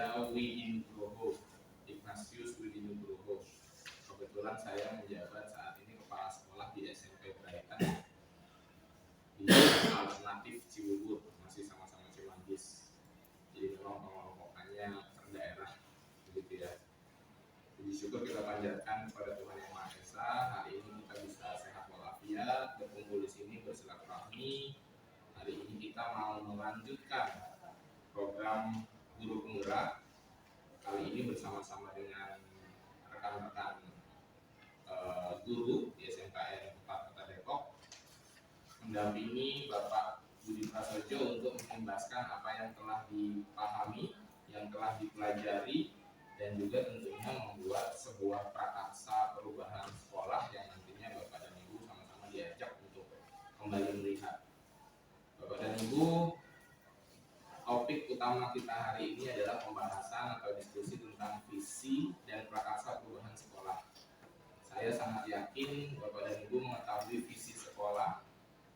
saya Widinugroho, Ignatius Widinugroho. Kebetulan saya menjabat saat ini kepala sekolah di SMP Brighton di alternatif Cibubur, masih sama-sama Cimanggis. Jadi memang pengelompokannya per daerah, begitu ya. Puji syukur kita panjatkan kepada Tuhan Yang Maha Esa. Hari ini kita bisa sehat walafiat, berkumpul di sini bersilaturahmi. Hari ini kita mau melanjutkan program Guru Penggerak. Kali ini bersama-sama dengan rekan-rekan guru di SMKN 4 Kota Depok, mendampingi Bapak Budi Prasojo untuk mengimbaskan apa yang telah dipahami, yang telah dipelajari, dan juga tentunya membuat sebuah prakarsa perubahan sekolah yang nantinya Bapak dan Ibu sama-sama diajak untuk kembali melihat. Bapak dan Ibu, topik utama kita hari ini adalah pembahasan atau diskusi tentang visi dan prakarsa perubahan sekolah. Saya sangat yakin Bapak dan Ibu mengetahui visi sekolah,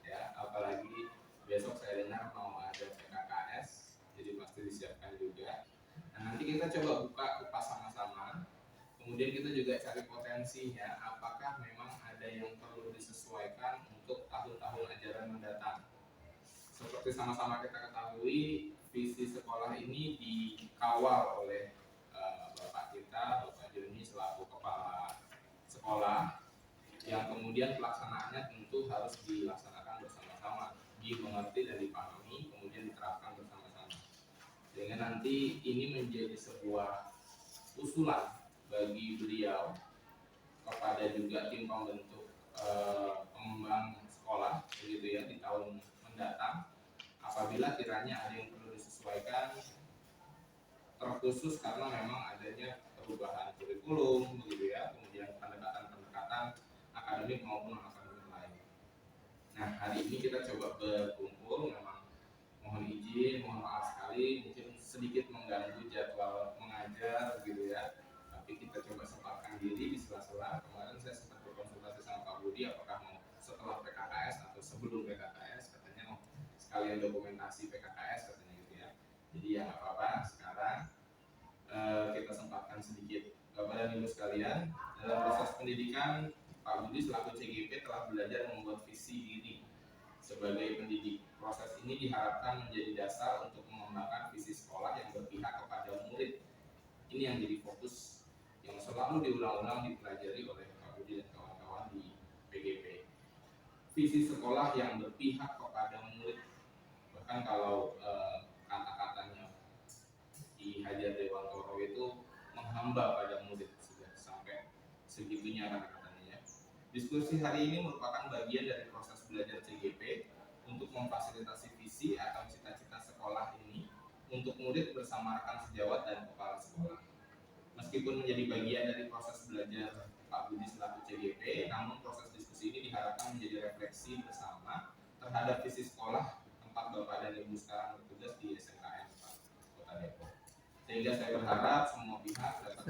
ya, apalagi besok saya dengar mau ada PKKS, jadi pasti disiapkan juga. Nah, nanti kita coba buka kupas sama-sama, kemudian kita juga cari potensinya, apakah memang ada yang perlu disesuaikan untuk tahun-tahun ajaran mendatang. Seperti sama-sama kita ketahui, visi sekolah ini dikawal oleh Bapak kita, Bapak Joni selaku kepala sekolah, yang kemudian pelaksanaannya tentu harus dilaksanakan bersama-sama, dimengerti dan dipahami, kemudian diterapkan bersama-sama. Sehingga nanti ini menjadi sebuah usulan bagi beliau kepada juga tim pembentuk pengembang sekolah, begitu ya, di tahun mendatang. Apabila kiranya ada yang perlu disesuaikan, terkhusus karena memang adanya perubahan kurikulum, begitu ya, kemudian pendekatan-pendekatan akademik maupun akademik lain. Nah, hari ini kita coba berkumpul, memang mohon izin, mohon maaf sekali, mungkin sedikit mengganggu jadwal mengajar, gitu ya. Tapi kita coba sempatkan diri di sela-sela. Kemarin saya sempat berkonsultasi sama Pak Budi, apakah mau setelah PKKS atau sebelum PKKS, katanya mau sekalian dokumentasi PKKS, katanya gitu ya. Jadi ya nggak apa-apa, sekarang kita sempatkan sedikit. Bapak dan Ibu sekalian, dalam proses pendidikan, Pak Budi selaku CGP telah belajar membuat visi diri sebagai pendidik. Proses ini diharapkan menjadi dasar untuk mengembangkan visi sekolah yang berpihak kepada murid. Ini yang jadi fokus yang selalu diulang-ulang dipelajari oleh Pak Budi dan kawan-kawan di PGP. Visi sekolah yang berpihak kepada murid. Bahkan kalau kata-katanya di Hajar Dewantoro itu menghamba pada murid, sudah sampai segitunya kata-katanya ya. Diskusi hari ini merupakan bagian dari proses belajar CGP untuk memfasilitasi visi atau cita-cita sekolah ini untuk murid bersama rekan sejawat dan kepala sekolah. Meskipun menjadi bagian dari proses belajar Pak Budi selaku CGP, namun proses diskusi ini diharapkan menjadi refleksi bersama terhadap visi sekolah tempat Bapak dan Ibu sekarang bertugas di SMKN 4 Kota Depok. Sehingga saya berharap semua pihak dapat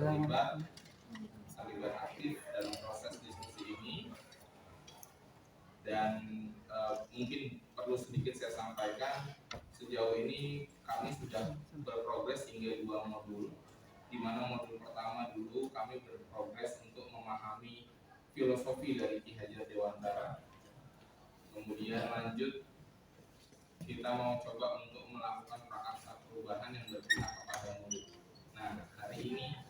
terlibat aktif dalam proses diskusi ini. Dan mungkin perlu sedikit saya sampaikan, sejauh ini kami sudah berprogres hingga 2 modul, di mana modul pertama dulu kami berprogres untuk memahami filosofi dari Ki Hajar Dewantara. Kemudian lanjut kita mau coba untuk melakukan prakarsa perubahan yang berpihak kepada murid. Nah, hari ini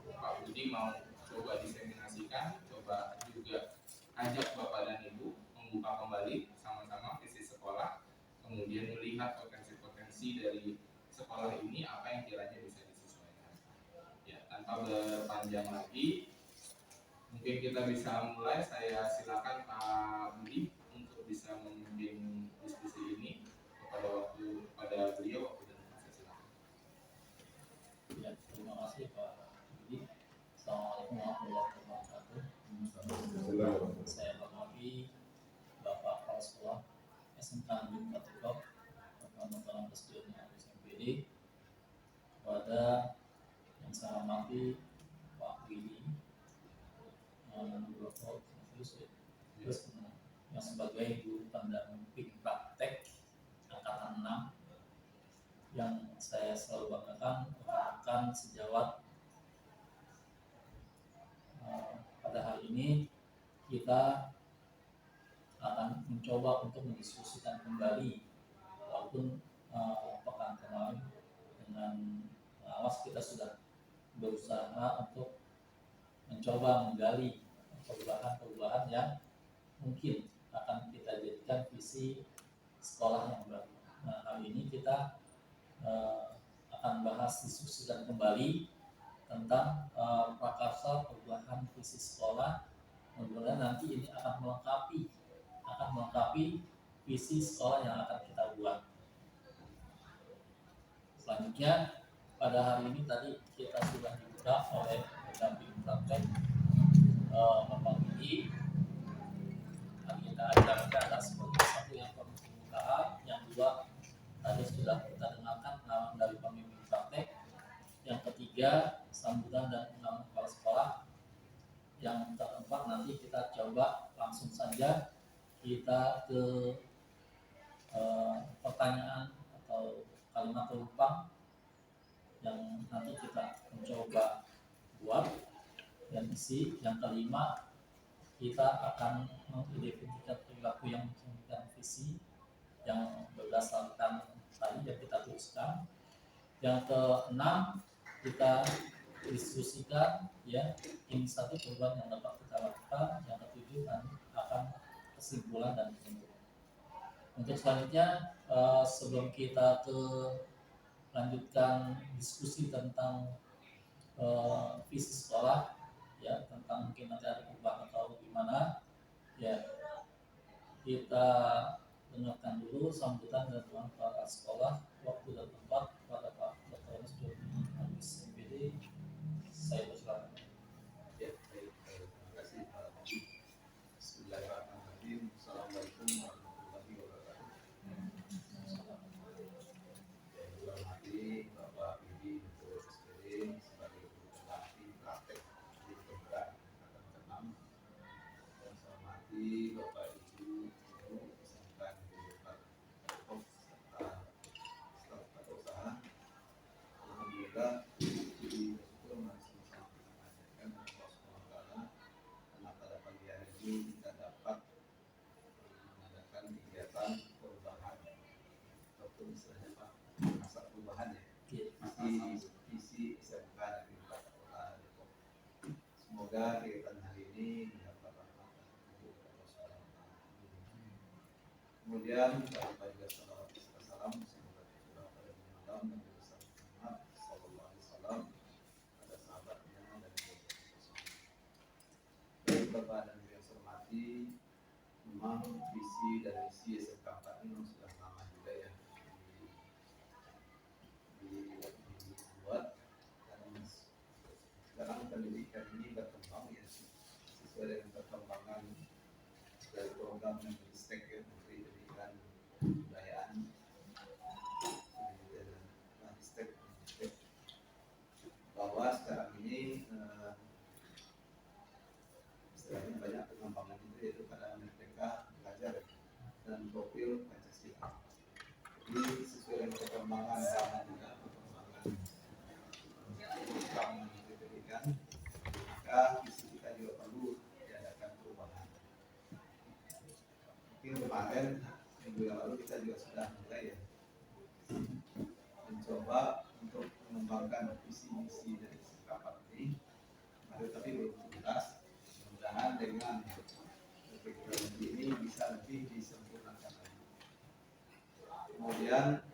Pak Budi mau coba diseminasikan, coba juga ajak Bapak dan Ibu membuka kembali sama-sama visi sekolah, kemudian melihat potensi-potensi dari sekolah ini apa yang kiranya bisa disesuaikan. Ya, tanpa berpanjang lagi, mungkin kita bisa mulai. Saya silakan Pak Budi untuk bisa memimpin diskusi ini. Kepada beliau waktu dan saya silakan. Ya, terima kasih Pak Budi. Assalamualaikum warahmatullahi wabarakatuh. Saya hormati Bapak Kepala Sekolah SMK Negeri 4 Depok, Bapak Nurul Presiden SMPD, kepada yang saya hormati Pak Willy Nugroho, terus yang sebagai guru pendamping praktek angkatan 6, yang saya selalu banggakan akan sejawat. Pada hari ini kita akan mencoba untuk mendiskusikan kembali walaupun pekan kemarin dengan pengawas kita sudah berusaha untuk mencoba menggali perubahan-perubahan yang mungkin akan kita jadikan visi sekolah yang baru. Nah, hari ini kita akan bahas diskusikan kembali tentang prakarsa perubahan visi sekolah. Mudah-mudahan nanti ini akan melengkapi visi sekolah yang akan kita buat. Selanjutnya pada hari ini tadi kita sudah dibuka oleh pendamping praktek Bapak Widi. Kita ajarkan adalah sebagai satu yang pembukaan, yang dua tadi sudah kita dengarkan pengalaman dari pembimbing praktek, yang ketiga sambutan dan pengalaman kepala sekolah, yang keempat nanti kita coba langsung saja kita ke pertanyaan atau kalimat penumpang yang nanti kita mencoba buat dan isi. Yang kelima kita akan mengidentifikasi perilaku yang mencerminkan visi yang berdasarkan tadi yang kita tuliskan. Yang keenam kita diskusikan ya inisiatif perubahan yang dapat kita lakukan. Yang ketujuh nanti akan kesimpulan dan penutup. Untuk selanjutnya sebelum kita lanjutkan diskusi tentang visi sekolah ya, tentang mungkin nanti ada perubahan atau gimana ya, kita dengarkan dulu sambutan dari kepala sekolah, waktu dan tempat kepada Pak Dr. Jody Agus MPD. Saya persilakan. Ya, baik. Terima kasih Pak. Bismillahirrahmanirrahim. Assalamualaikum warahmatullahi wabarakatuh. Yang saya hormati Bapak Widi Dr. SPD sebagai guru pendamping praktek di program angkatan ke-6. Dan saya hormati Bapak Ibu guru beserta guru praktek serta staf usaha. Alhamdulillah di bersyukur masih sama mengajarkan Allah SWT karena pada pagi hari ini kita dapat mengadakan kegiatan perubahan ataupun istilahnya Pak masa perubahan ya visi SMK Negeri 4 Kota Depok. Semoga kegiatan hari ini mendapat rahmat dan petunjuk dari Allah SWT. Kemudian kita lupa juga salawat serta salam semoga tercurah pada malam Nabi besar Muhammad sallallahu alaihi wasallam, pada sahabatnya dan baik Bapak dan Ibu yang saya hormati, memang visi dan misi SMK 4 ini memang sudah lama juga ya dibuat, dan sekarang pendidikan ini berkembang ya sesuai dengan perkembangan dari program yang Menristek ya, Menteri Pendidikan Kebudayaan dan Menristek, bahwa sekarang ini istilahnya banyak pengembangan itu yaitu pada Merdeka Belajar dan profil Pancasila. Jadi sesuai dengan perkembangan zaman juga, perkembangan program Menteri Pendidikan, maka visi kita juga perlu diadakan perubahan. Mungkin kemarin minggu yang lalu kita juga sudah mulai ya mencoba untuk mengembangkan visi misi dari SMK ini, tapi belum tuntas. Mudah-mudahan dengan kegiatan ini bisa lebih disempurnakan lagi. Kemudian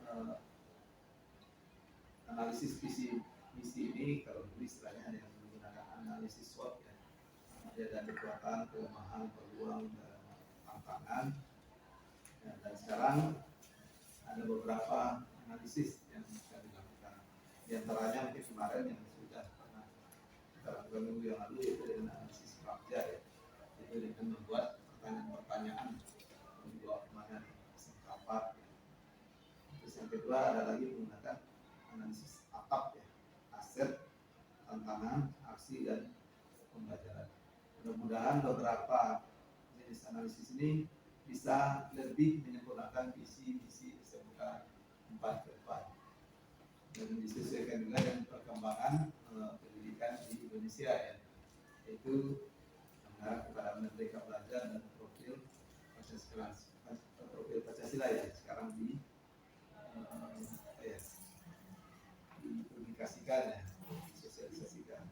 analisis visi misi ini kalau dulu istilahnya hanya menggunakan analisis SWOT ya. Dia ada kekuatan, kelemahan, peluang, dan tantangan. Ya, dan sekarang ada beberapa analisis yang bisa dilakukan. Di antaranya mungkin kemarin yang sudah pernah kita lakukan minggu yang lalu yaitu dengan analisis prakerja ya. Itu dengan membuat pertanyaan-pertanyaan membuat mana singkapat. Terus yang kedua ada lagi menggunakan analisis atap ya, aset, tantangan, aksi dan pembelajaran. Mudah-mudahan beberapa jenis analisis ini bisa lebih menyempurnakan visi misi SMK 4 ke depan dan disesuaikan juga dengan perkembangan Indonesia ya, yaitu mengarah kepada Merdeka Belajar dan profil Pancasila ya sekarang dipublikasikan ya, disosialisasikan.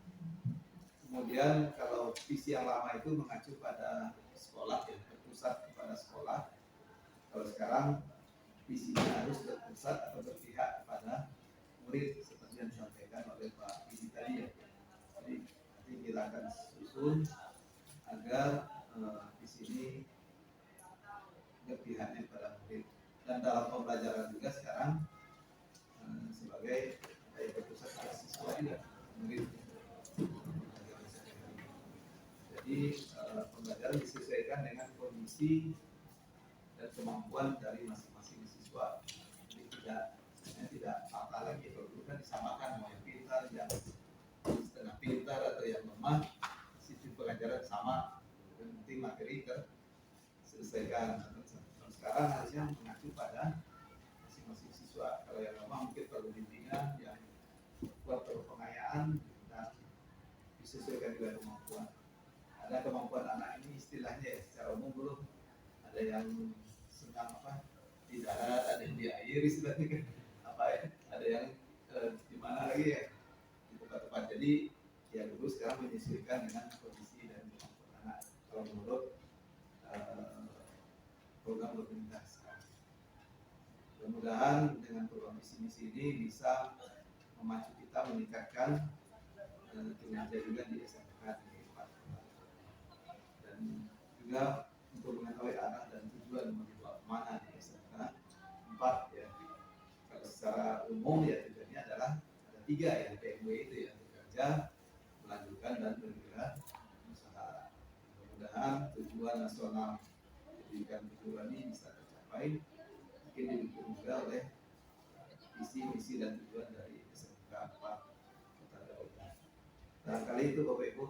Kemudian kalau visi yang lama itu mengacu pada sekolah ya, berpusat kepada sekolah. Kalau sekarang visinya harus berpusat atau berpihak kepada murid seperti yang disampaikan oleh Pak Visi tadi ya. Jadi nanti kita akan susun agar visi ini berpihaknya pada murid. Dan dalam pembelajaran juga sekarang sebagai berpusat pada siswa juga murid. Jadi pembelajaran disesuaikan dengan kondisi dan kemampuan dari masing-masing siswa. Jadi tidak fatal lagi. Kalau dulu kan disamakan mau yang pintar, yang setengah pintar atau yang lemah, sistem pengajaran sama. Yang penting materi terselesaikan. Sekarang harusnya mengacu pada masing-masing siswa. Kalau yang lemah mungkin perlu bimbingan, yang kuat perlu pengayaan, dan disesuaikan dengan kemampuan. Ada kemampuan anak ini istilahnya ya, secara umum belum ada yang senang di darat, ada yang di air istilahnya kan, ada yang di mana lagi ya, di tempat-tempat. Jadi ya dulu sekarang menyesuaikan dengan kondisi dan kemampuan anak kalau menurut program pemerintah sekarang. Mudah-mudahan dengan program misi ini bisa memacu kita meningkatkan kinerja juga di SMK di Pak. Dan juga untuk mengetahui arah dan tujuan menuju mana di SMK 4 ya. Kalau secara umum ya tujuannya adalah ada 3 ya, PMW itu ya, bekerja, melanjutkan dan bergerak usaha. Mudah-mudahan tujuan nasional pendidikan kejuruan ini bisa tercapai, mungkin didukung juga oleh visi, misi dan tujuan dari SMK 4 Kota Daud. Barangkali itu Bapak Ibu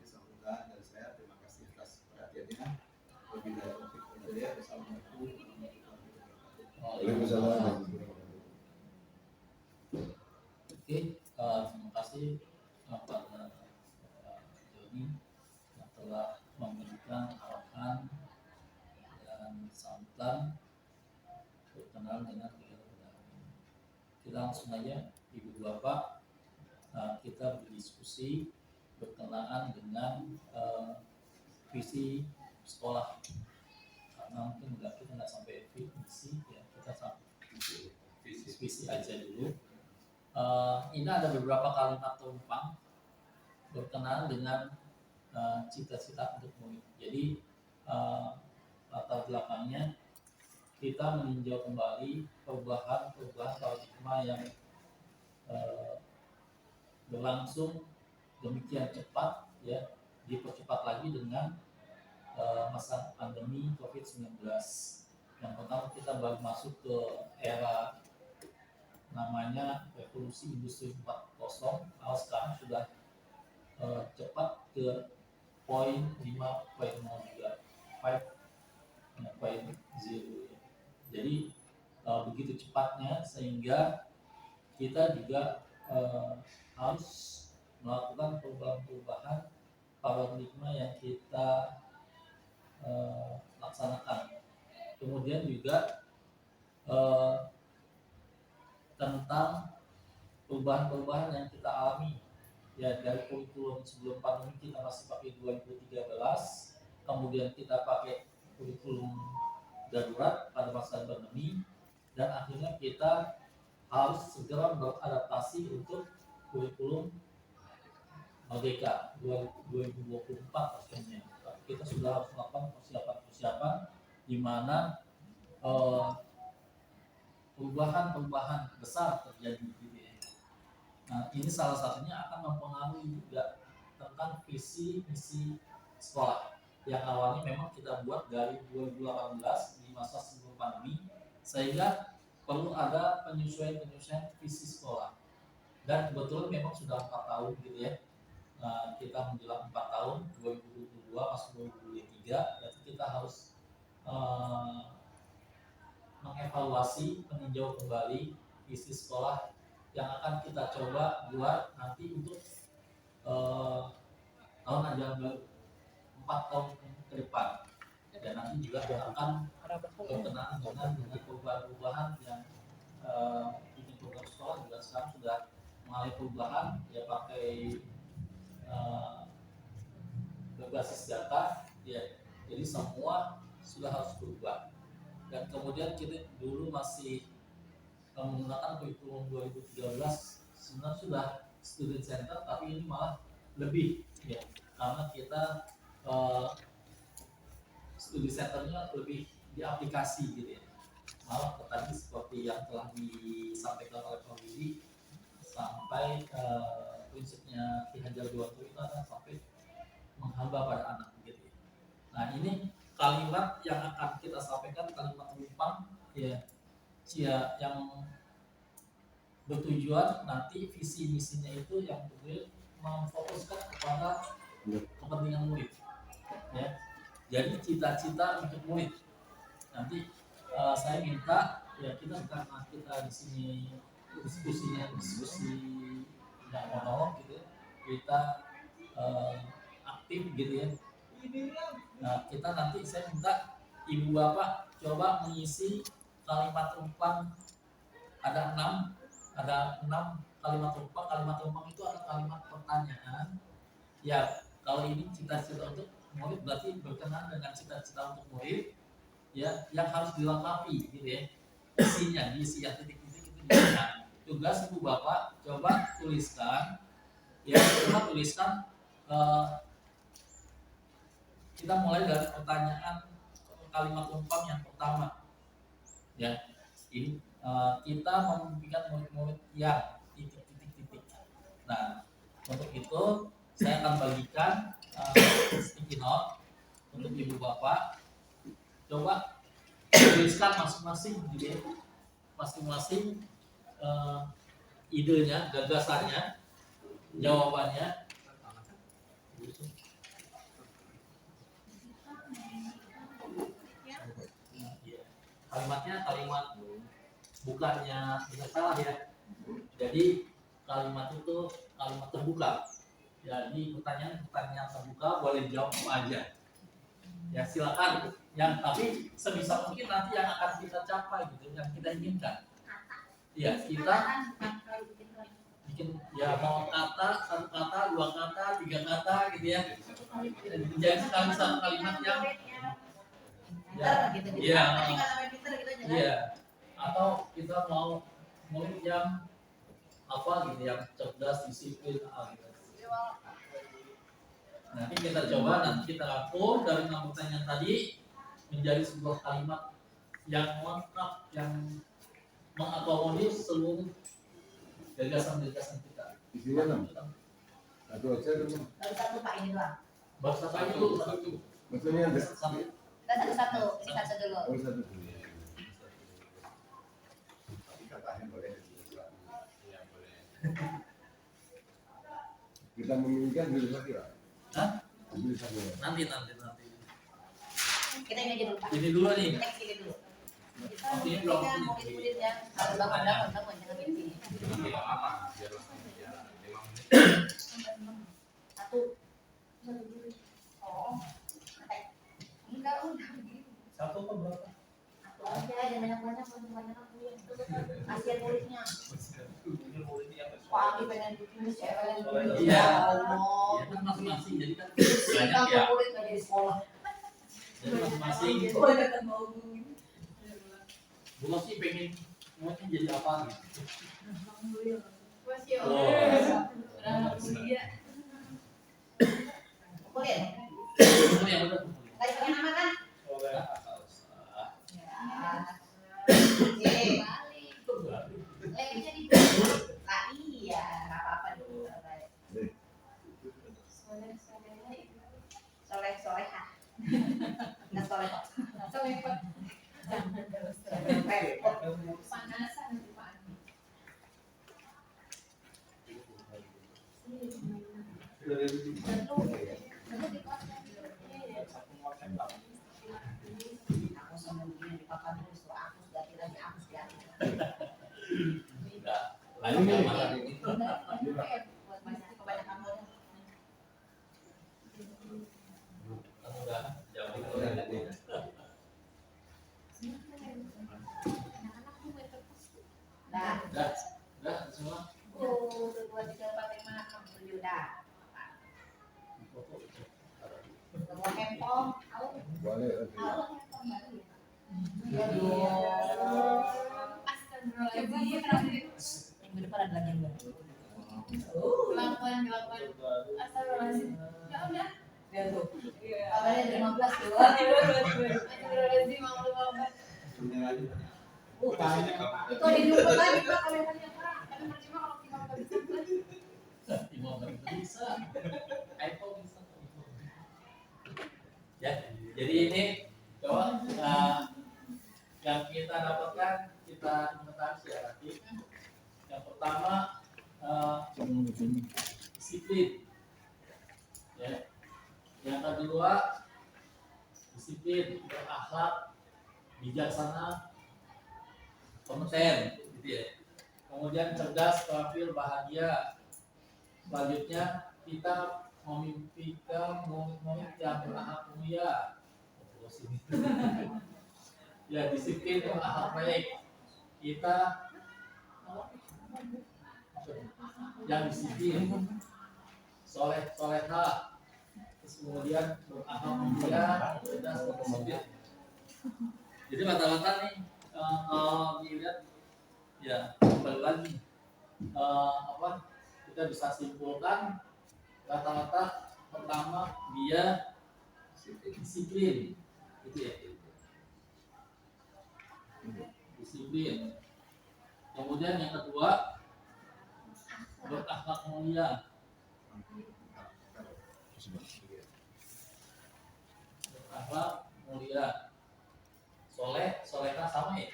kesemudahan dari saya. Terima kasih atas perhatiannya. Wabillahi taufiq wal hidayah. Wassalamualaikum warahmatullahi wabarakatuh. Waalaikumsalam. Oke, terima kasih kepada Pak Joni yang telah memberikan arahan dan sambutan berkenaan dengan kegiatan ini. Kita langsung aja, Ibu Bapak, kita berdiskusi berkenaan dengan visi sekolah. Karena mungkin kita nggak sampai visi ya, kita sampai visi aja dulu. Ini ada beberapa kalimat tumpang berkenaan dengan cita-cita untuk murid. Jadi latar belakangnya kita meninjau kembali perubahan paradigma yang berlangsung demikian cepat ya, dipercepat lagi dengan masa pandemi COVID-19. Yang pertama kita baru masuk ke era namanya revolusi industri 4.0, kalau sekarang sudah cepat ke poin 5.0 juga 5.0. Jadi begitu cepatnya sehingga kita juga harus melakukan perubahan paradigma yang kita laksanakan. Kemudian juga tentang perubahan-perubahan yang kita alami ya, dari kurikulum sebelum pandemi kita masih pakai 2013, kemudian kita pakai kurikulum darurat pada masa pandemi, dan akhirnya kita harus segera beradaptasi untuk kurikulum Merdeka 2024 akhirnya. Kita sudah harus melakukan persiapan di mana perubahan besar terjadi gitu ya. Nah, ini salah satunya akan mempengaruhi juga tentang visi misi sekolah yang awalnya memang kita buat dari 2018 di masa sebelum pandemi, sehingga perlu ada penyesuaian visi sekolah. Dan kebetulan memang sudah 4 tahun gitu ya. Kita menjelang 4 tahun 2022 masuk 2023, berarti kita harus mengevaluasi, meninjau kembali visi sekolah yang akan kita coba buat nanti untuk eh, tahun ajaran baru 4 tahun ke depan, dan nanti juga akan berkenaan dengan perubahan-perubahan yang ini program sekolah juga sekarang sudah mengalami perubahan ya, pakai berbasis data ya, jadi semua sudah harus berubah. Dan kemudian kita dulu masih menggunakan kurikulum 2013, sebenarnya sudah student center, tapi ini malah lebih ya, karena kita studi centernya lebih di aplikasi gitu ya. Malah tadi seperti yang telah disampaikan oleh Pak Willy, sampai prinsipnya Ki Hajar Dewantara itu akan sampai menghamba pada anak gitu ya. Nah ini kalimat yang akan kita sampaikan, kalimat rumpang ya, yang bertujuan nanti visi misinya itu yang memfokuskan kepada kepentingan murid ya. Jadi cita-cita untuk murid. Nanti saya minta ya, kita karena kita di sini diskusi nggak monolog gitu ya, kita aktif gitu ya. Nah kita nanti saya minta ibu bapak coba mengisi kalimat rumpang, ada 6 kalimat rumpang. Kalimat rumpang itu ada kalimat pertanyaan ya. Kalau ini cita-cita untuk murid berarti berkenaan dengan cita-cita untuk murid ya, yang harus dilengkapi gitu ya, isinya diisi yang titik-titik itu gimana. Tugas ibu bapak coba tuliskan ya, kita mulai dari pertanyaan kalimat rumpang yang pertama ya. Ini kita memimpikan murid-murid yang titik-titik. Nah untuk itu saya akan bagikan sticky note untuk ibu bapak, coba tuliskan masing-masing gitu ya, masing-masing idenya, gagasannya, jawabannya. Kalimatnya kalimat bukannya tidak salah ya, jadi kalimat itu kalimat terbuka. Jadi pertanyaan terbuka, boleh jawab aja ya, silakan yang, tapi sebisa mungkin nanti yang akan kita capai gitu, yang kita inginkan ya. Kita bikin ya, mau kata, 1 kata, 2 kata, 3 kata gitu ya, jadi sekali satu kalimat yang iya, atau kita mau murid yang apa gitu, yang cerdas, disiplin gitu. Nanti kita coba, nanti kita rangkum dari 6 pertanyaan tadi menjadi sebuah kalimat yang lengkap, yang mengakomodir seluruh gagasan-gagasan kita. Isinya 6. Satu aja dulu. Baru 1 Pak, ini doang. Baru satu aja dulu. Maksudnya ada Satu. Satu-satu, ini satu dulu. oh, satu dulu. Tapi katanya boleh. Iya boleh. Kita menginginkan dulu lagi lah. Hah? Dulu satu. Nanti. Kita ini aja dulu Pak. Ini dulu nih. Next ini dulu. Kita Ini belum. murid-murid yang kalau bangun, jangan di sini. Ini nggak apa, biar langsung ya. 5 menit. 1. Oh. Enggak, udah. 1 apa berapa? 1 aja, jangan banyak-banyak, aku ya. Kasihan muridnya. Kok Abi pengen bikin, saya pengen bikin. Iya. Allah. Ya kan masing-masing, jadi kan banyak ya. Murid nggak jadi sekolah. Jadi masing-masing. Banyak kan mau gini. Bukan sih pengen muridnya jadi apa gitu. Masih Oh. Kuliah. Itu yang udah. Tadi pakai nama kan? Nggak usah. Lemnya di lah iya, nggak apa-apa dulu. Soleh-soleha. Nggak soleh kok. Repot. Panasan di Pak Andi. Aku sama begini di papan terus, aku sudah tidak di aku sudah. Nggak. Lain malah ini. Buat banyak kebanyakan orang. Balik lagi. Allah yang baru ya. Astagfirullahaladzim. Minggu depan ada lagi yang baru. Kelakuan. Astagfirullahaladzim. Ya udah. Lihat tuh. Iya. Awalnya 15 tuh. Astagfirullahaladzim. Maaf. Punya lagi banyak. Banyak. Itu ada di rumah lagi Pak kalau yang banyak Pak. Tapi percuma kalau kita nggak bisa kan. Timur bisa, iPhone bisa. Ya, jadi ini coba yang kita dapatkan kita implementasi ya nanti. Yang pertama disiplin, ya. Yang kedua disiplin, berakhlak, bijaksana, kompeten, gitu ya. Kemudian cerdas, terampil, bahagia. Selanjutnya kita memimpikan momen yang berakhlak mulia. Ya, disiplin berakhlak baik. Kita yang disiplin, soleha, terus kemudian berakhlak mulia, cerdas, disiplin. Jadi rata-rata nih kalau dilihat ya kembali lagi kita bisa simpulkan rata-rata pertama dia disiplin gitu ya, disiplin. Kemudian yang kedua berakhlak mulia, berakhlak mulia, soleha sama ya.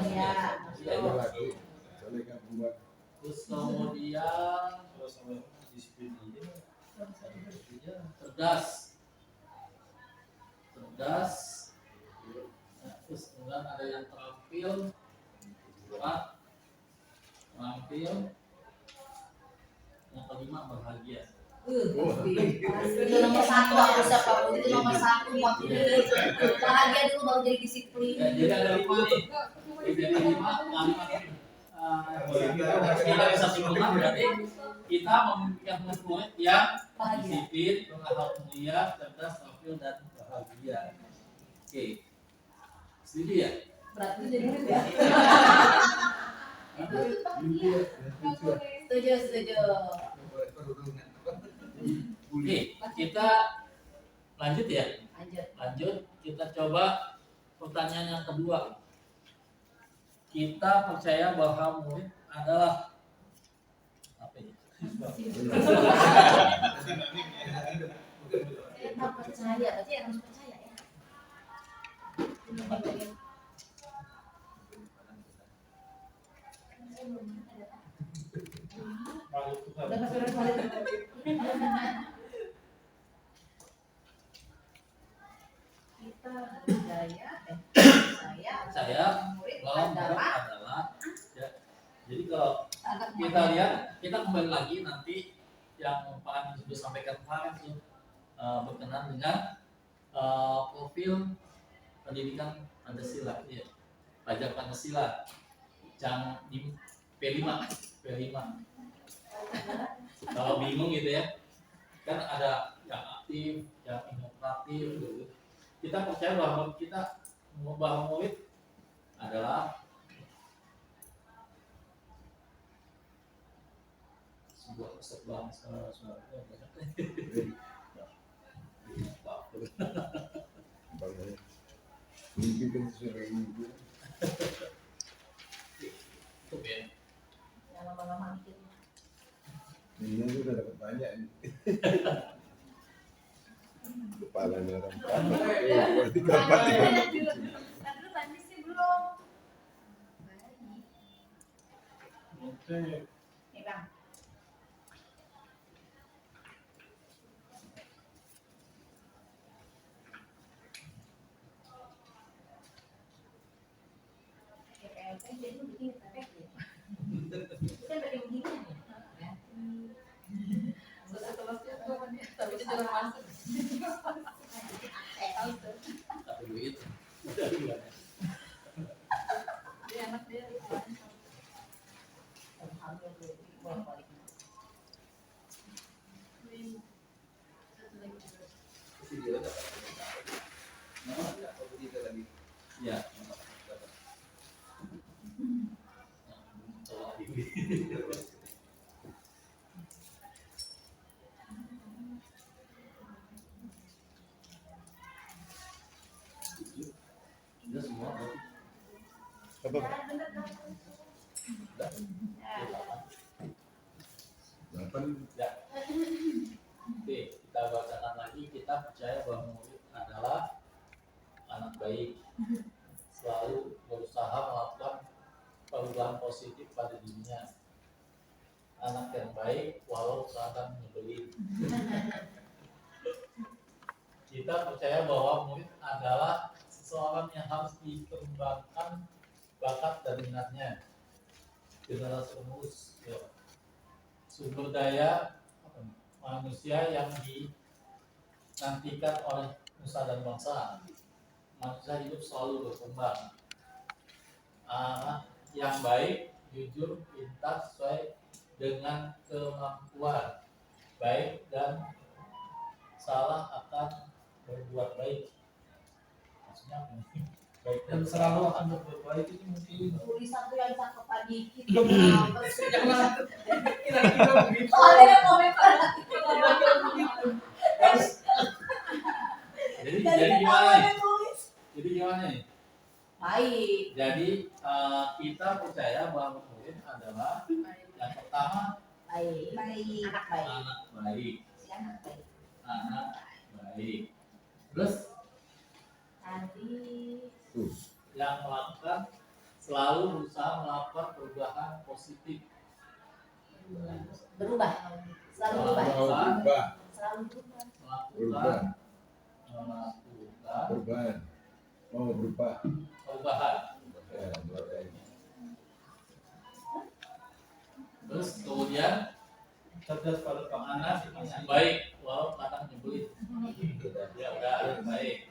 Iya. Ada lagi. Soalnya kan buat Terus kemudian cerdas, nah, terus kemudian ada yang terampil, yang kelima bahagia. Itu nomor satu aku siapa pun itu nomor satu waktu itu bahagia dulu baru jadi disiplin. Ya, jadi ada 5 nih. Jadi 5 kita bisa simpulkan berarti kita memiliki murid yang disiplin, berakhlak mulia, cerdas, terampil dan bahagia. Oke, setuju ya? Berarti jadi murid ya. Setuju. Oke, kita lanjut ya. Lanjut, kita coba pertanyaan yang kedua. Kita percaya bahwa murid adalah apa ini? Percaya, berarti harus percaya ya. Kita percaya murid Bahwa murid adalah adalah ya. Jadi kalau kita lihat, kita kembali lagi nanti yang Pak Amin sudah sampaikan kemarin tuh berkenan dengan profil pendidikan Pancasila, ya. Pelajar Pancasila yang di P5. Kalau bingung gitu ya, kan ada yang aktif, yang inovatif gitu. Kita percaya bahwa murid adalah sebuah aset bangsa, bangunnya. Mimpi kan sesuai mimpi. itu ya. yang lama-lama mikir. Ini udah dapat banyak ini. Kepalanya orang berarti kapan ya? Tapi tadi sih belum. Nih Bang. Jadi begini perfect ya. Itu kan dari begini ya. Tapi itu juga masuk. Tapi duit Dia anak dia. video bener dong. Delapan. Oke, kita bacakan lagi. Kita percaya bahwa murid adalah anak baik, selalu berusaha melakukan perubahan positif pada dirinya. Anak yang baik walau kadang nyebelin. Kita percaya bahwa murid adalah seseorang yang harus dikembangkan bakat dan minatnya. Generasi penerus, ya. Sumber daya manusia yang dinantikan oleh nusa dan bangsa. Manusia hidup selalu berkembang. Anak yang baik, jujur, pintar, sesuai dengan kemampuan, baik dan salah akan berbuat baik. Maksudnya apa nih? Baik Dan selalu akan berbuat baik itu mungkin Tulis satu yang cakep dikit. kira-kira begitu. Soalnya ada komentar. Jadi gimana nih? Jadi gimana nih? Baik. Jadi kita percaya bahwa murid adalah yang pertama Baik. Baik. Anak baik. anak baik, Si anak baik. anak baik. Terus Tadi yang melakukan selalu berusaha melakukan perubahan positif. berubah. Selalu berubah. Berubah. Selalu berubah. Melakukan Perubahan. Mau berubah. perubahan. Ya, berubah. Terus kemudian cerdas pada anak yang baik walau kadang nyebelin. Ya udah baik.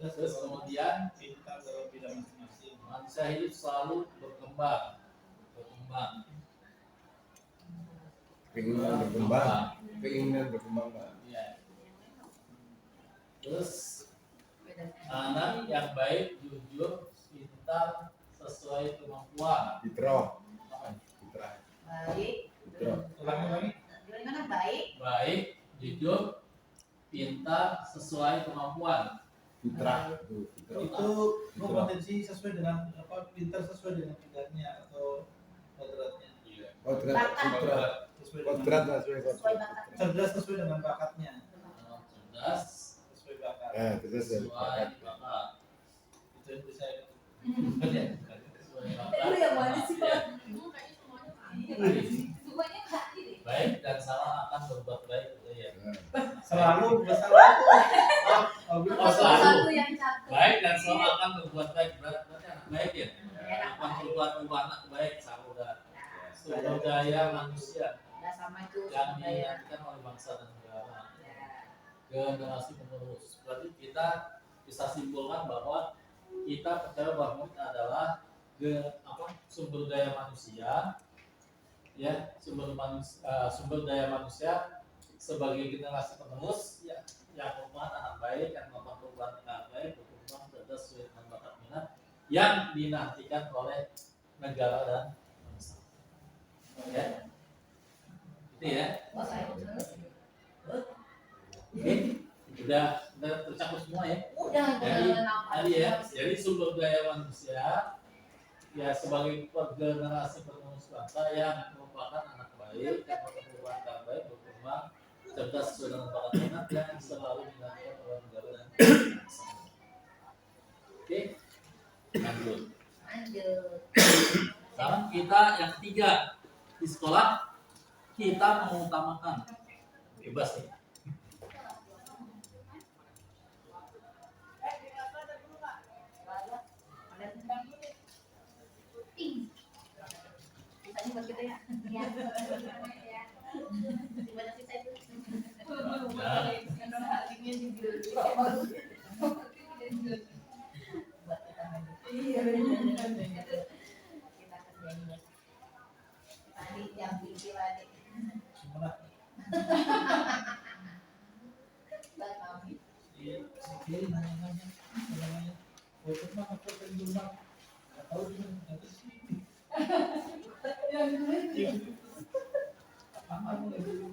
Terus kemudian pintar dalam bidang masing-masing. manusia hidup selalu berkembang. Keinginan berkembang. Keinginan berkembang, Pak. Ya. Terus anak yang baik, jujur, pintar, sesuai kemampuan. Fitrah. Fitrah. Baik. Fitrah. Ulangi lagi. Gimana baik? Baik, jujur, pintar, sesuai kemampuan. Fitrah. Itu fitrah. Itu kompetensi sesuai dengan apa? Pintar sesuai dengan bidangnya atau kodratnya. Kodrat. Bakat. Fitrah. Sesuai Kodrat dengan sesuai Sesuai kodrat. bakat. cerdas sesuai dengan bakatnya. Cerdas, Sesuai bakat. Terus dari bakat. sesuai bakat. Itu yang bisa Sesuai bakat. Itu yang mana sih, Pak? Kayaknya semuanya semuanya nggak ini. Baik dan salah akan berbuat baik. Ya. selalu bersalah. Oh, selalu. Satu yang cakep. Baik dan selalu akan berbuat baik. Berarti anak baik ya. Akan berbuat anak baik, saudara. Sumber daya manusia Nggak sama itu. yang Sama ya. dinantikan oleh bangsa dan negara. Ya. Generasi penerus. Berarti kita bisa simpulkan bahwa kita percaya bahwa murid adalah sumber daya manusia, ya sumber daya manusia sebagai generasi penerus ya, yang merupakan anak baik, yang melakukan perubahan anak baik, berkembang cerdas sesuai dengan bakat minat yang dinantikan oleh negara dan bangsa. Ya, itu ya. Oke, udah tercakup semua ya. Udah. Jadi sumber daya manusia ya sebagai generasi penerus bangsa yang merupakan anak baik, yang melakukan perubahan anak baik, berkembang cerdas sesuai dengan bakat minat yang selalu dinantikan oleh negara dan bangsa. Oke, lanjut. Sekarang kita yang ketiga di sekolah kita mengutamakan bebas nih. Tadi buat kita ya. Iya. Gimana sih saya itu? Hatinya juga. Buat kita main. Iya benar. Kita kerjain ya. Tadi yang pikir tadi. Gimana? Buat kami. Si nanya-nanya. Foto mah foto di rumah. Nggak tahu di mana ada sih. Yang dulu Apa lagi?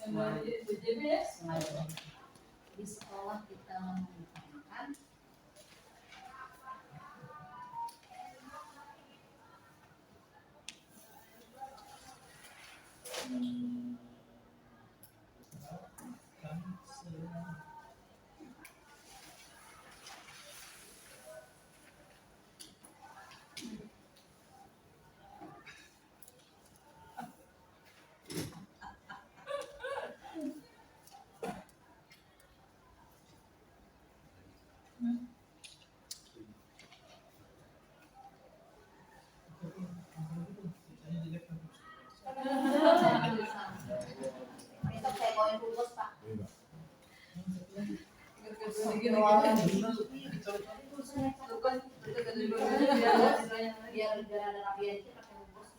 yang baru jadi BJBS. Sengaja. Di sekolah kita mengutamakan Biar ada rapi aja pakai bungkus.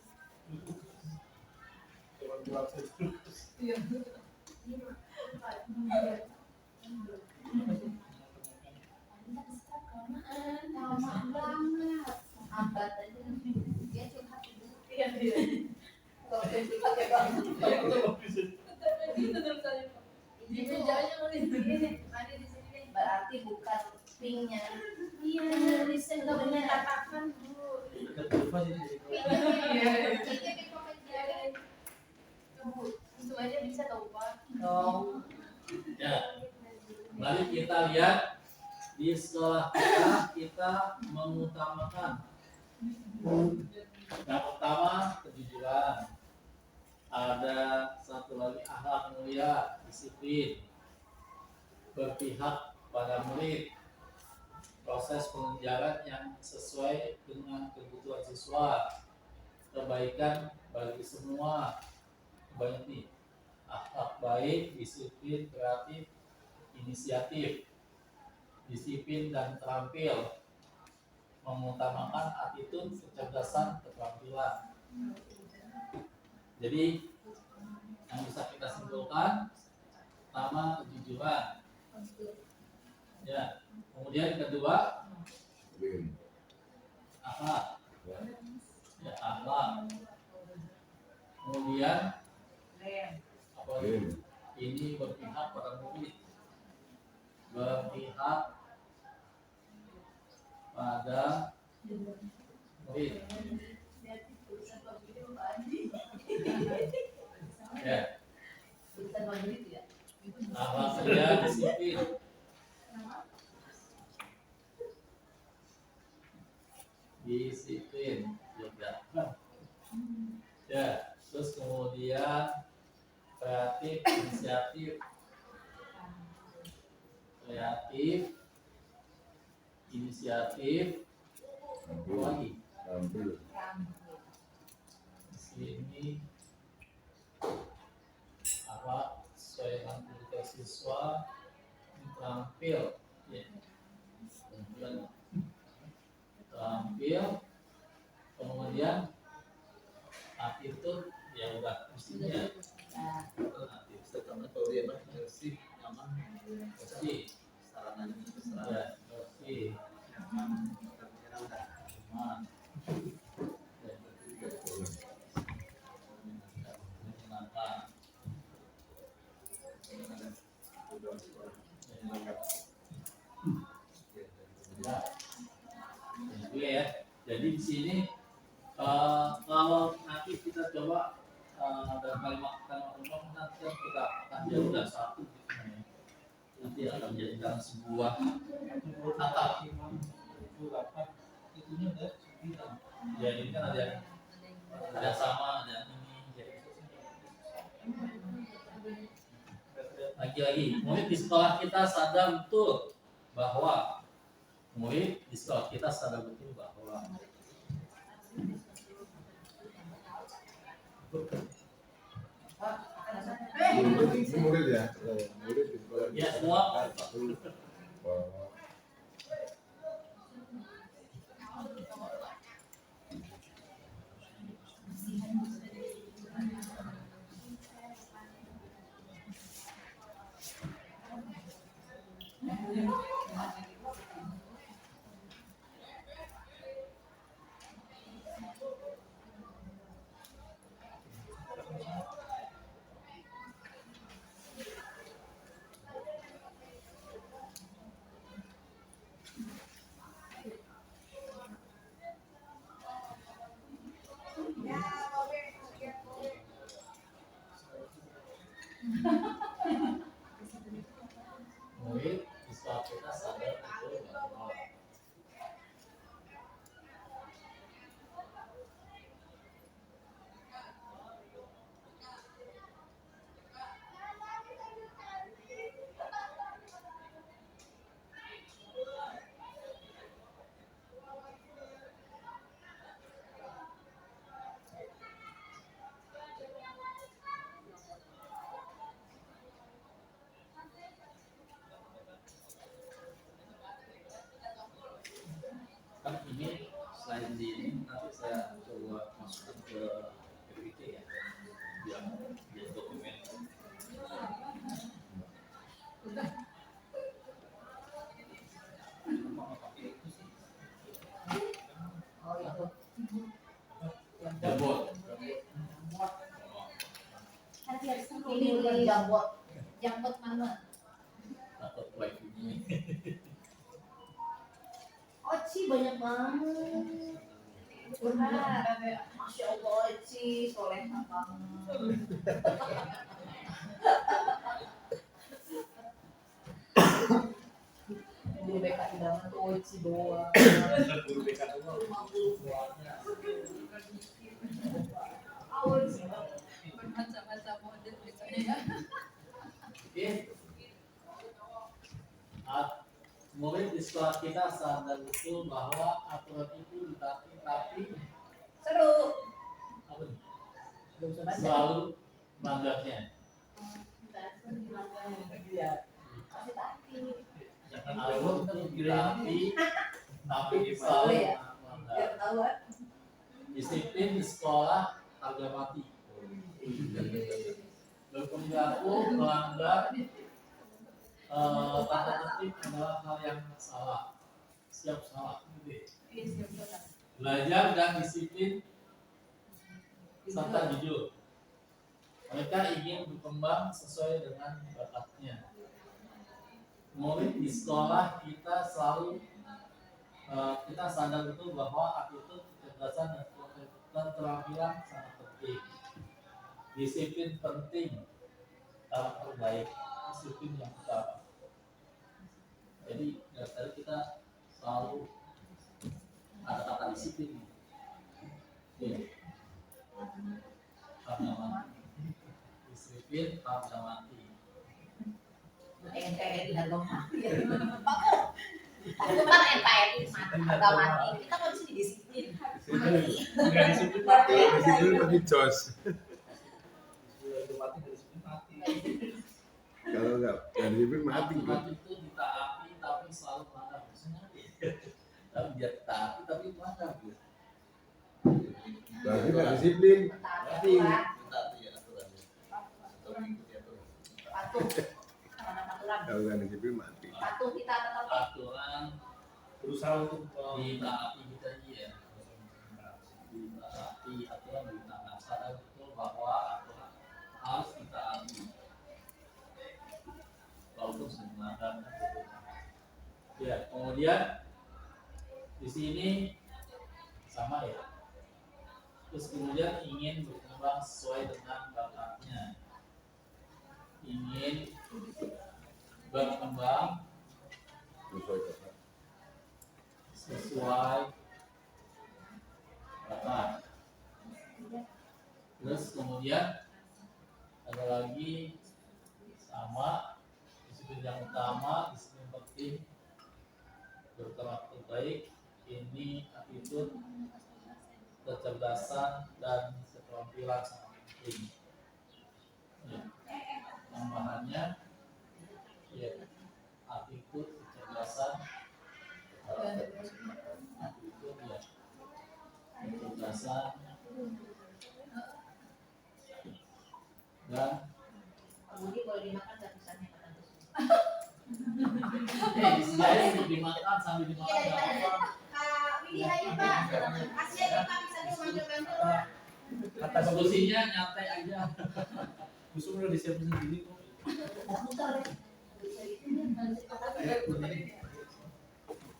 Lama banget. Hambat aja. Dia curhat dulu. Kalau dia pakai banget. Berarti bukan pinknya. Iya, listen nggak benar. Katakan dulu. Semuanya bisa tahu Pak. Dong. Ya, mari kita lihat di sekolah kita mengutamakan yang pertama kejujuran, ada satu lagi akhlak mulia, disiplin, berpihak pada murid, proses pengajaran yang sesuai dengan kebutuhan siswa, kebaikan bagi semua, banyak nih, akhlak baik, disiplin, kreatif, inisiatif, disiplin dan terampil, mengutamakan attitude, kecerdasan, keterampilan. Jadi yang bisa kita simpulkan, pertama kejujuran, ya. Kemudian kedua akhlak, ya akhlak. Kemudian apa lagi? Ini berpihak pada murid, berpihak pada murid. Ya. Akhlak mulia, disiplin. Disiplin juga. Ya, terus kemudian kreatif, inisiatif, apa lagi? Di sini apa sesuai dengan kebutuhan siswa, terampil, ya. Terampil, kemudian attitude, ya udah mestinya bersih, nyaman, bersih, sarananya ya bersih, nyaman, dan menyenangkan. aman, ya, menyenangkan. Ya, itu ya. Jadi di sini kalau nanti kita coba dalam kalimat nanti kita akan jadikan satu, nanti akan menjadikan sebuah kata. Ya ini kan ada sama, ada ini. Lagi-lagi, murid di sekolah kita sadar betul bahwa Ini murid ya? Murid di sekolah. ya semua. Oh. Murid di sekolah kita sadar betul bahwa biar seru ini jambot mana? Takut wifi-nya. Oci banyak banget. Curhat. Masya Allah Oci soleh banget. Guru BK idaman tuh Oci doang. Guru BK doang. Bermacam-macam model biasanya ya. Oke. Murid di sekolah kita sadar betul bahwa aturan itu ditaati, tapi Seru. apa nih? Belum coba Selalu melanggarnya. Iya. Masih tadi. Jangan alur ditaati, tapi selalu Ya. melanggar. Biar tahu kan. Disiplin di sekolah harga mati. Berperilaku melanggar tata tertib adalah hal yang salah. Siap salah. Iya, siap-siap. Belajar dan disiplin serta jujur. Mereka ingin berkembang sesuai dengan bakatnya. Murid di sekolah kita selalu kita sadar betul bahwa attitude, kecerdasan dan keterampilan sangat penting. Disiplin penting, karakter baik, disiplin yang utama. Jadi dari tadi kita selalu ada kata disiplin. Iya. Harga mati. Disiplin harga mati. NKRI harga mati ya. Itu kan NKRI mati harga mati. Kita kan sini disiplin. Mati. Nggak disiplin mati. Disiplin bagi jos. Udah mati nggak disiplin mati. Kalau nggak disiplin mati. Aturan itu ditaati tapi selalu melanggar. Maksudnya tapi dia taati tapi melanggar. Berarti nggak disiplin. Mati aturan. Taati ya aturannya. Atau mengikuti aturan. Patuh. Karena aturan. Kalau nggak disiplin mati. Patuh kita tetap Aturan Berusaha untuk ditaati kita ya. Ditaati aturan ditaati. Sadar betul bahwa aturan harus ditaati. Walaupun sebenarnya ya, kemudian di sini sama ya. Terus kemudian ingin berkembang sesuai dengan bakatnya. Ingin berkembang sesuai bakat. Terus kemudian ada lagi sama disiplin yang utama, disiplin penting, berkarakter baik, ini attitude, kecerdasan dan keterampilan sangat penting. Ya. Tambahannya, ya, attitude, kecerdasan, attitude, ya, kecerdasan, dan Budi boleh dimakan dan pisangnya makan terus. disediain untuk dimakan sambil dimakan. Iya, nggak daripada apa-apa. Kak Widi ayo Pak. Kasih aja Pak pisangnya manggil-manggil Pak. kata Solusinya nyantai aja. busuk udah disiapin sendiri kok. Mau muter deh.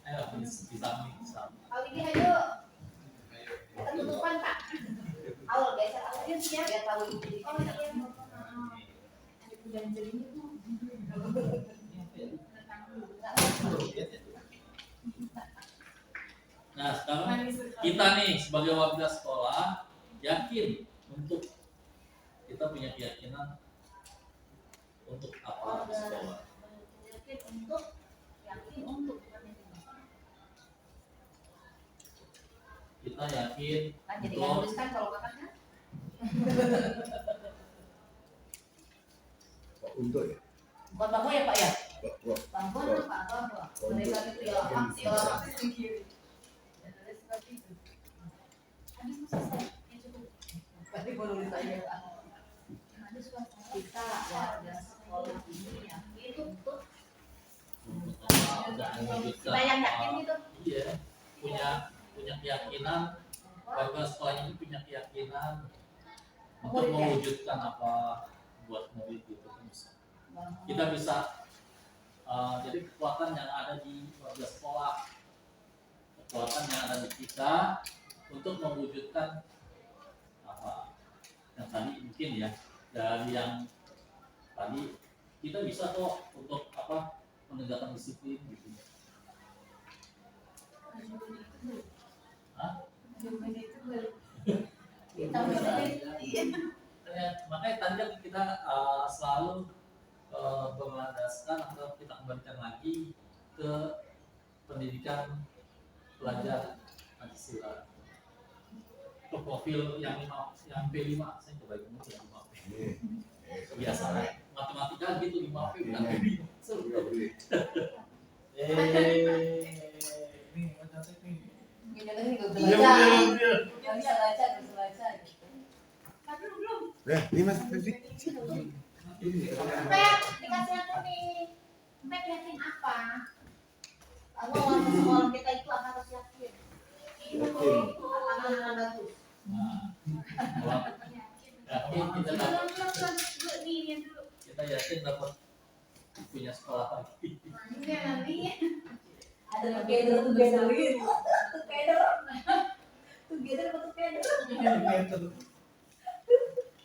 Ayo disamping. Kak Widi ayo. Kita tutupan Pak. Awal geser awal dia siap biar tahu ini. Oh iya. Janji ini tuh. Nah sekarang kita nih sebagai warga sekolah yakin untuk kita punya keyakinan untuk apa di sekolah. Yakin untuk Kita yakin kan jadi untuk nuliskan kalau makan kan. Untuk ya. Bukan bangku ya Pak ya? Kok Bangku apa? Bangku. Mereka itu ya hak ya. Berarti gue nulis aja Pak. Kita warga sekolah ini yakin untuk udah mewujudkan kita yang yakin gitu. iya punya keyakinan warga sekolahnya itu punya keyakinan untuk mewujudkan apa buat murid itu bisa. Kita bisa jadi kekuatan yang ada di warga sekolah, kekuatan yang ada di kita untuk mewujudkan apa yang tadi mungkin ya, dari yang tadi kita bisa kok untuk apa menegakkan disiplin gitu. Hah? Kita bisa. Makanya tadi kan kita selalu berlandaskan atau kita kembalikan lagi ke pendidikan pelajar Pancasila. Ke profil yang P5, saya coba itu yang 5P. Biasanya matematika gitu 5P bukan P5. Ini macam ini. Kita kan nggak bisa baca. Nggak bisa baca, nggak bisa baca gitu. Nah, ini Mas Febri. Pep, dikasih aku nih. Pep yakin apa? Orang kita itu akan harus yakin. Akan bagus. Yakin kita yakin dapat punya sekolah lagi. Ada together apa together?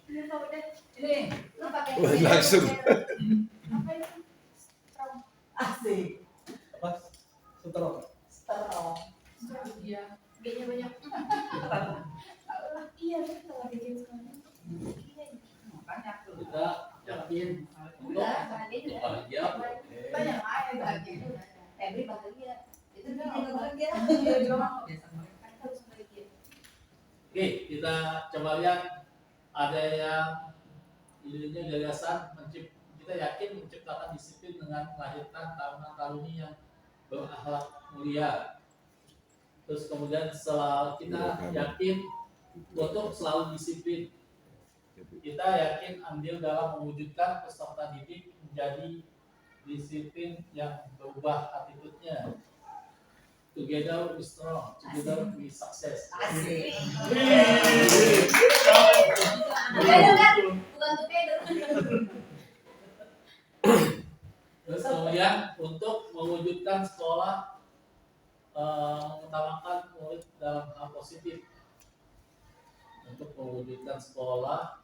Ini lu pakai Langsung. apa itu? Asik. Apa? Seterong. Strong. Iya, G-nya banyak. Iya betul lagi gitu kan. Makanya aku Kita yakin untuk bahagia. banyak aja bahagia. Febri bahagia. Itu dia Dia nggak bahagia. juga mau biasa mereka. Harus bahagia. Oke, kita coba lihat ada yang idenya gagasan kita yakin menciptakan disiplin dengan melahirkan taruna-taruni yang berakhlak mulia. Terus kemudian kita yakin untuk selalu disiplin. Kita yakin andil dalam mewujudkan peserta didik menjadi disiplin yang berubah attitude-nya. Together we strong, together we success. Asik. Together kan? Bukan together. Terus kemudian untuk mewujudkan sekolah mengutamakan murid dalam hal positif. Untuk mewujudkan sekolah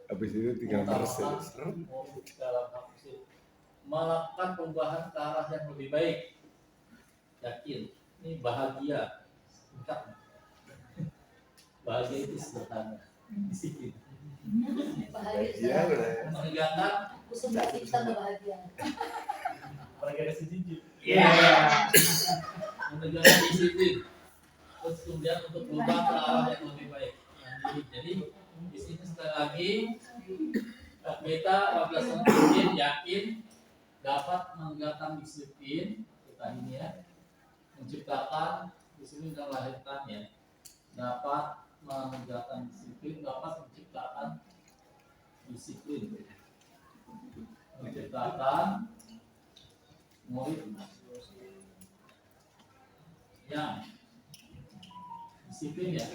Habis itu tinggal mengutamakan Marcel. murid dalam hal positif. Melakukan perubahan ke arah yang lebih baik. Yakin, ini bahagia. Singkat. Bahagia itu sederhana. Disiplin. Bahagia. Menegakkan Aku suka sih kita bahagia. Apalagi ada si Cici. menegakkan disiplin. Terus kemudian untuk berubah ke arah yang lebih baik. Jadi di sini sekali lagi kita warga Semakin yakin dapat menegakkan disiplin kita ini ya, menciptakan disiplin dan melahirkannya, dapat menegakkan disiplin, dapat menciptakan disiplin, menciptakan murid yang disiplin ya,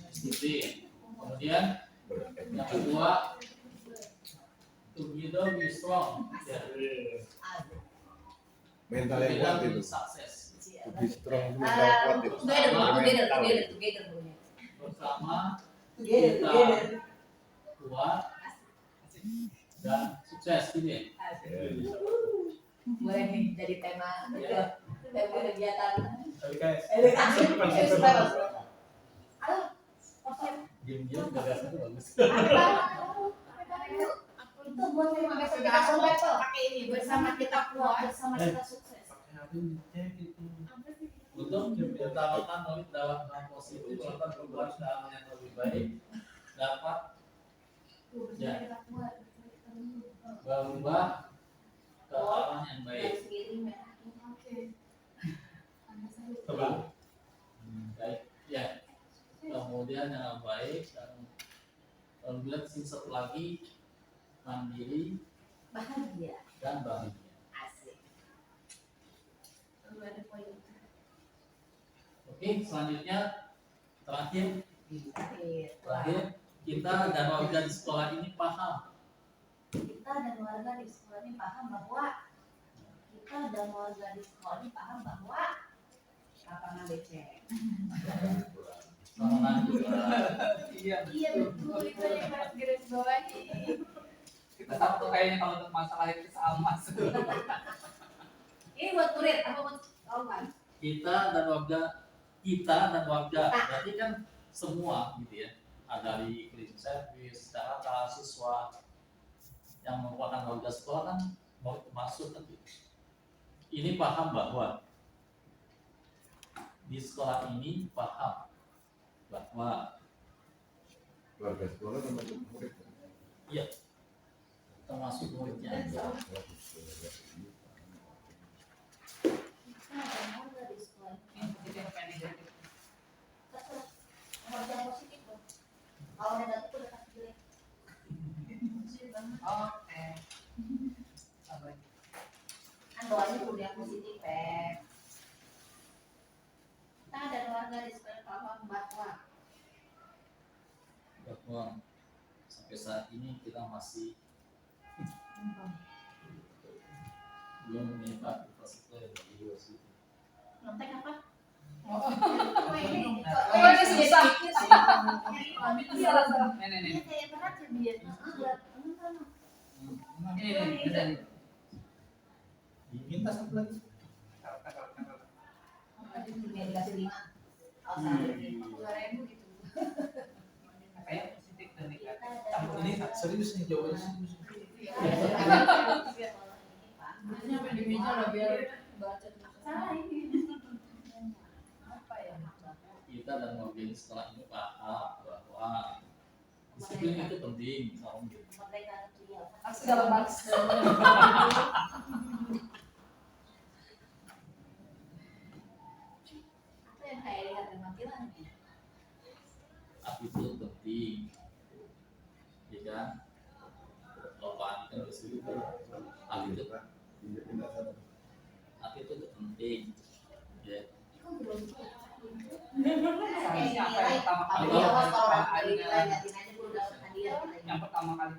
disiplin. Kemudian yang kedua, together we strong ya, Mental yang kuat together we itu. success. Lebih strong itu mental kuat itu. Together. Bersama Together. kita kuat dan sukses gitu ya. Boleh nih jadi tema kegiatan. Tapi guys. Halo, Oke. Diam-diam gagasan itu bagus. Itu buat tema kegiatan level. Pakai ini bersama kita kuat. Bersama kita sukses. Untuk mengutamakan murid dalam hal positif, melakukan perubahan ke arah yang lebih baik, dapat berubah ke arah yang baik. Baik, ya. Kemudian yang baik dan kemudian satu lagi mandiri Bahagia. dan bahagia. Asik. Oke, selanjutnya terakhir kita dan warga di sekolah ini paham. Kita dan warga di sekolah ini paham bahwa lapangan becek. Lapangan Iya betul, itu yang harus garis bawahi. Kita satu kayaknya kalau untuk masalah itu sama. Ini buat murid, apa buat kawan? kita dan warga berarti kan semua gitu ya, ada dari cleaning service, data, siswa yang merupakan warga sekolah kan mau masuk kan gitu. Ini paham bahwa di sekolah ini paham bahwa Warga sekolah termasuk murid. termasuk muridnya aja. Kita dan warga di sekolah ini. Ini positif apa negatif? Terserah. Mau yang positif dong. Kalau negatif udah kasih jelek. Oke. Apa? Kan doanya udah yang positif Kita dan warga di sekolah paham Bahwa sampai saat ini kita masih belum menimpa infrastruktur yang bagus. Nontek apa? Oh, Ini oh, ini susah. Ini. kayak berat sih dia. Ini. Diminta satu lagi. Dikasih 5. Oh, 2.000 gitu. Kayak positif dan negatif. Ini serius nih jawabannya serius. Biasanya apa di meja lah biar baca tulisan. Salah ini. Apa ya? Kita dan warga di sekolah ini paham bahwa disiplin itu penting, misalnya gitu. Merdeka pria. Segala bangsa. Apa yang kayak lihat dan makilan nih? Attitude penting, ya kan? Kalau Pak Andi kan disitu attitude penting, ya. Kok belum tahu? Seharusnya apa yang pertama kali Tapi awas kalau orang dari wilayah aja gue udah hadiah. yang pertama kali